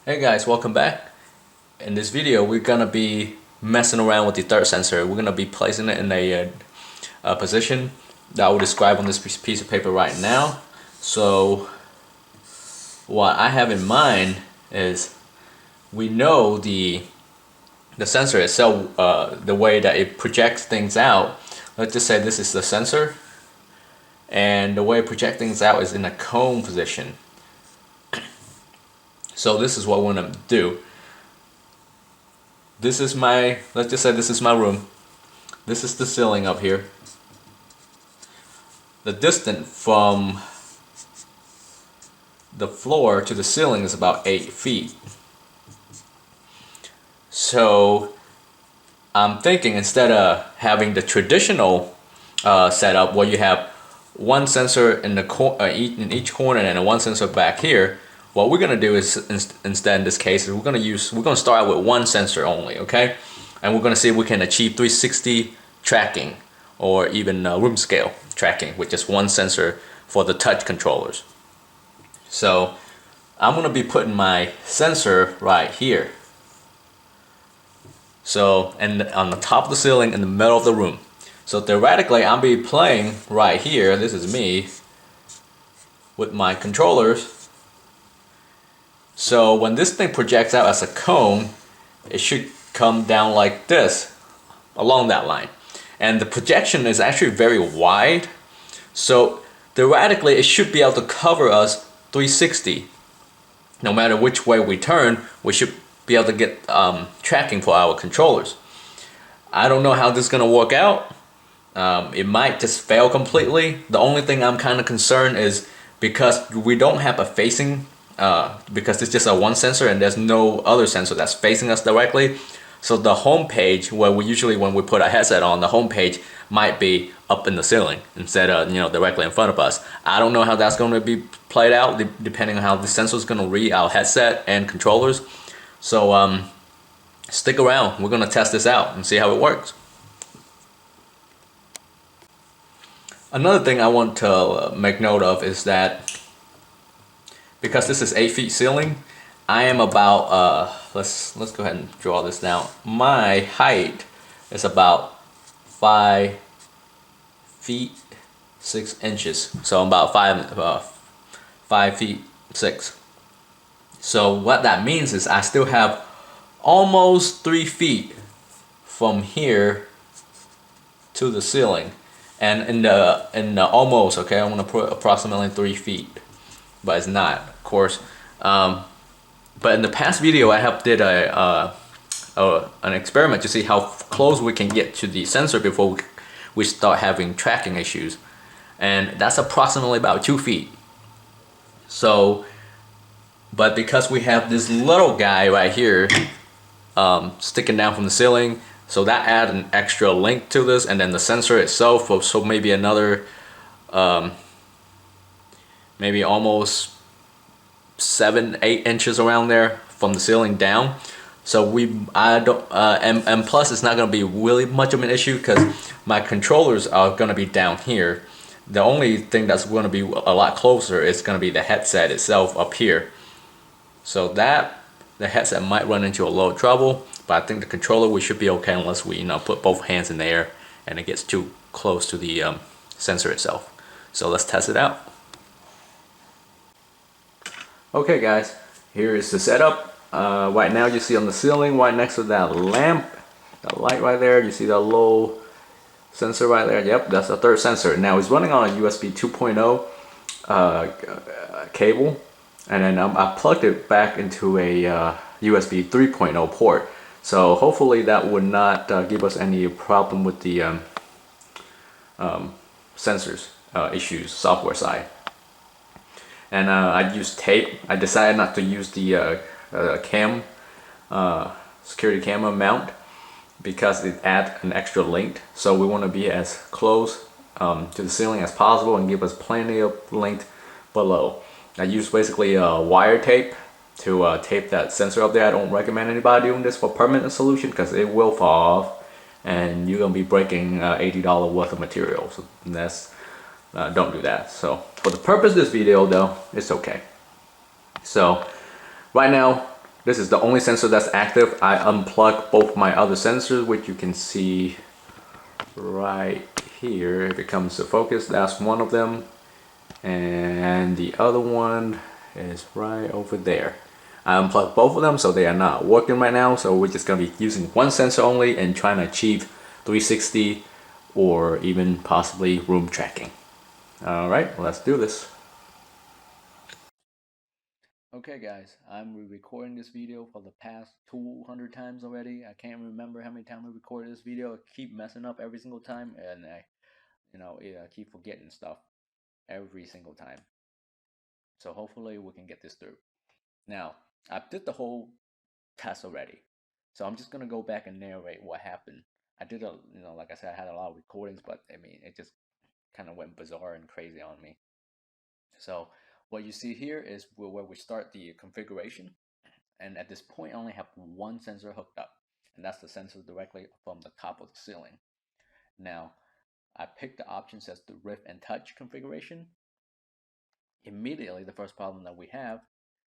Hey guys, welcome back. In this video, we're gonna be messing around with the third sensor. We're gonna be placing it in a position that I will describe on this piece of paper right now. So, what I have in mind is we know the sensor itself, the way that it projects things out. Let's just say this is the sensor, and the way it projects things out is in a cone position. So this is what we're gonna do. This is let's just say this is my room. This is the ceiling up here. The distance from the floor to the ceiling is about 8 feet. So I'm thinking instead of having the traditional setup where you have one sensor in in each corner and one sensor back here, what we're gonna do is instead in this case is we're gonna start out with one sensor only, okay? And we're gonna see if we can achieve 360 tracking or even room scale tracking with just one sensor for the touch controllers. So I'm gonna be putting my sensor right here. So, and on the top of the ceiling in the middle of the room. So theoretically, I'll be playing right here. This is me with my controllers. So when this thing projects out as a cone, it should come down like this, along that line. And the projection is actually very wide. So theoretically, it should be able to cover us 360. No matter which way we turn, we should be able to get tracking for our controllers. I don't know how this is going to work out. It might just fail completely. The only thing I'm kind of concerned is because we don't have a facing, because it's just a one sensor and there's no other sensor that's facing us directly. So the home page, where we usually when we put a headset on, the home page might be up in the ceiling instead of directly in front of us. I don't know how that's going to be played out depending on how the sensor is going to read our headset and controllers. So stick around. We're going to test this out and see how it works. Another thing I want to make note of is that because this is 8 feet ceiling, I am about let's go ahead and draw this down. My height is about 5 feet 6 inches. So I'm about 5 feet 6. So what that means is I still have almost 3 feet from here to the ceiling, and in the almost, okay, I'm gonna put approximately 3 feet, but it's not, of course. But in the past video, I have did an experiment to see how close we can get to the sensor before we start having tracking issues, and that's approximately about 2 feet. So, but because we have this little guy right here sticking down from the ceiling, so that adds an extra link to this, and then the sensor itself, so maybe another maybe almost 7-8 inches around there from the ceiling down. So and plus it's not going to be really much of an issue because my controllers are going to be down here. The only thing that's going to be a lot closer is going to be the headset itself up here. So the headset might run into a little trouble, but I think the controller we should be okay unless we put both hands in the air and it gets too close to the sensor itself. So let's test it out. Okay guys, here is the setup. Right now you see on the ceiling right next to that lamp, that light right there, you see that little sensor right there. Yep, that's the third sensor. Now it's running on a USB 2.0 cable, and then I plugged it back into a USB 3.0 port. So hopefully that would not give us any problem with the sensors issues software side. And I used tape. I decided not to use the security camera mount because it adds an extra length. So we want to be as close to the ceiling as possible and give us plenty of length below. I use basically wire tape to tape that sensor up there. I don't recommend anybody doing this for permanent solution because it will fall off and you're gonna be breaking $80 worth of material. So that's don't do that. So for the purpose of this video though, it's okay. So right now This is the only sensor that's active. I unplugged both my other sensors, which you can see right here. If it comes to focus, that's one of them. And the other one is right over there. I unplugged both of them, so they are not working right now. So we're just gonna be using one sensor only and trying to achieve 360 or even possibly room tracking. All right, let's do this. Okay guys, I'm recording this video for the past 200 times already. I can't remember how many times I recorded this video. I keep messing up every single time, and I keep forgetting stuff every single time. So hopefully we can get this through. Now, I did the whole test already. So I'm just gonna go back and narrate what happened. I did like I said, I had a lot of recordings, but I mean, it just kind of went bizarre and crazy on me. So what you see here is where we start the configuration. And at this point, I only have one sensor hooked up, and that's the sensor directly from the top of the ceiling. Now, I picked the option says the Rift and Touch configuration. Immediately, the first problem that we have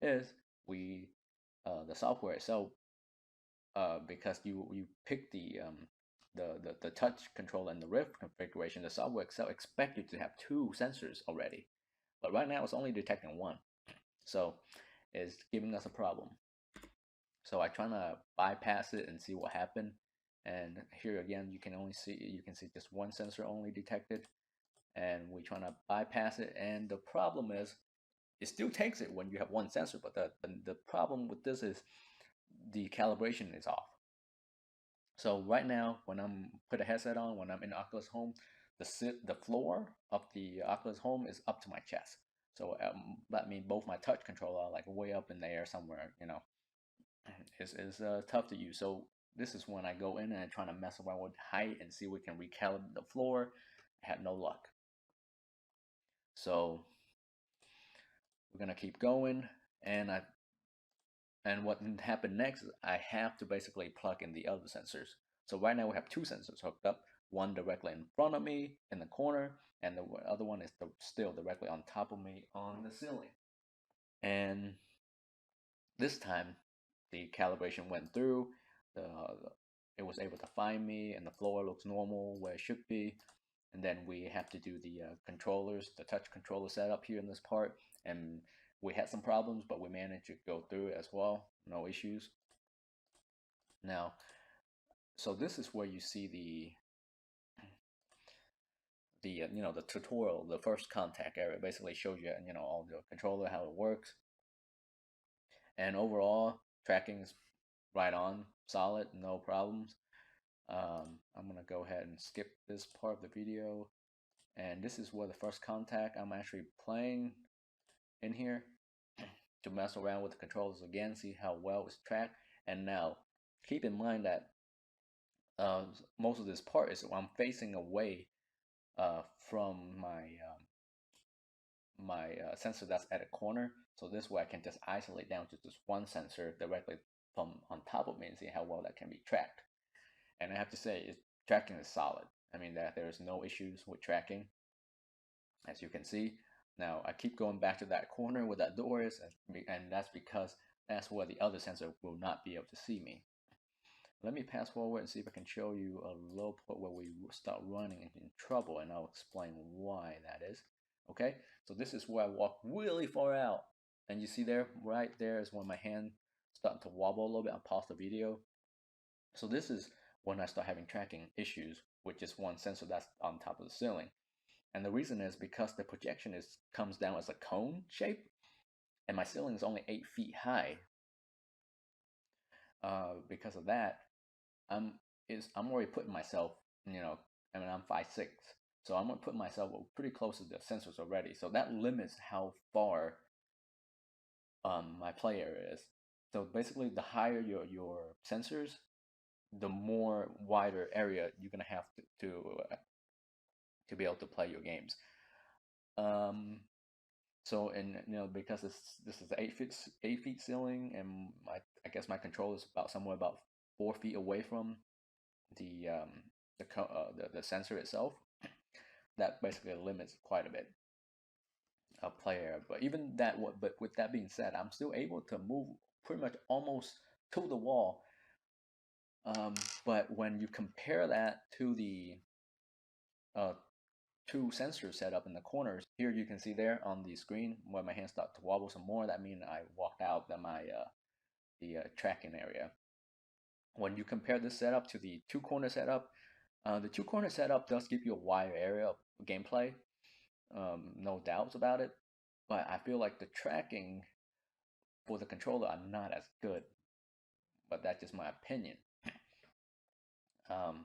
is the software itself, because you pick the touch controller and the Rift configuration, the software itself expect you to have two sensors already, but right now it's only detecting one, so it's giving us a problem. So I trying to bypass it and see what happened. And here again, you can see just one sensor only detected, and we're trying to bypass it. And the problem is, it still takes it when you have one sensor, but the problem with this is the calibration is off. So right now, when I'm put a headset on, when I'm in Oculus Home, the floor of the Oculus Home is up to my chest. So that means both my touch controller are like way up in the air somewhere, is tough to use. So this is when I go in and I try to mess around with height and see if we can recalibrate the floor. I had no luck. So we're gonna keep going, and what happened next is I have to basically plug in the other sensors. So right now we have two sensors hooked up, one directly in front of me in the corner, and the other one is still directly on top of me on the ceiling. And this time, the calibration went through. The it was able to find me, and the floor looks normal where it should be. And then we have to do the controllers, the touch controller setup here in this part. And we had some problems, but we managed to go through it as well. No issues. Now, so this is where you see the tutorial, the first contact area. Basically shows you all the controller, how it works, and overall tracking is right on, solid, no problems. I'm gonna go ahead and skip this part of the video, and this is where the first contact I'm actually playing in here to mess around with the controllers again, see how well it's tracked. And now keep in mind that most of this part is I'm facing away from my sensor that's at a corner, so this way I can just isolate down to just one sensor directly from on top of me and see how well that can be tracked. And I have to say, tracking is solid. I mean that there's no issues with tracking, as you can see. Now I keep going back to that corner where that door is, and that's because that's where the other sensor will not be able to see me. Let me pass forward and see if I can show you a low point where we start running into trouble, and I'll explain why that is. Okay, so this is where I walk really far out, and you see there, right there is when my hand starting to wobble a little bit. I'll pause the video. So this is when I start having tracking issues with just one sensor that's on top of the ceiling. And the reason is because the projection comes down as a cone shape, and my ceiling is only 8 feet high. Because of that, I'm I'm already putting myself, I mean I'm 5'6", so I'm gonna put myself pretty close to the sensors already. So that limits how far my play area is. So basically, the higher your sensors, the more wider area you're gonna have to be able to play your games. Um, so and because this is 8 feet ceiling, and I guess my control is about somewhere about 4 feet away from the the sensor itself. That basically limits quite a bit. play area. But even that, but with that being said, I'm still able to move pretty much almost to the wall. But when you compare that to the two sensors set up in the corners, here you can see there on the screen where my hand started to wobble some more. That means I walked out of my the tracking area. When you compare this setup to the two-corner setup, the two-corner setup does give you a wider area of gameplay, no doubts about it. But I feel like the tracking for the controller are not as good. But that's just my opinion. Um,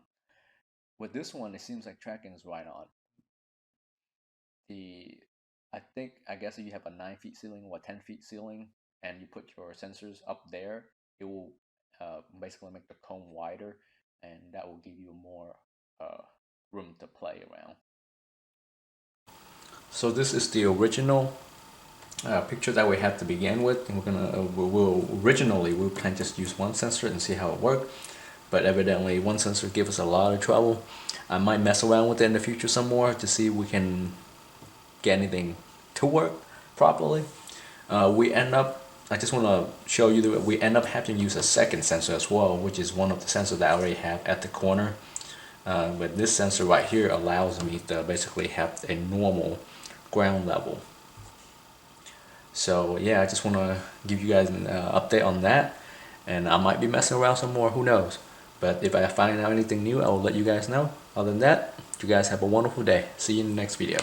with this one, it seems like tracking is right on. I guess if you have a 9 feet ceiling or a 10 feet ceiling, and you put your sensors up there, it will basically make the cone wider, and that will give you more room to play around. So this is the original picture that we had to begin with, and we're gonna we'll plan just use one sensor and see how it works. But evidently one sensor gives us a lot of trouble. I might mess around with it in the future some more to see if we can get anything to work properly. I just want to show you that we end up having to use a second sensor as well, which is one of the sensors that I already have at the corner. But this sensor right here allows me to basically have a normal ground level. So yeah, I just want to give you guys an update on that, and I might be messing around some more, who knows. But if I find out anything new, I will let you guys know. Other than that, you guys have a wonderful day. See you in the next video.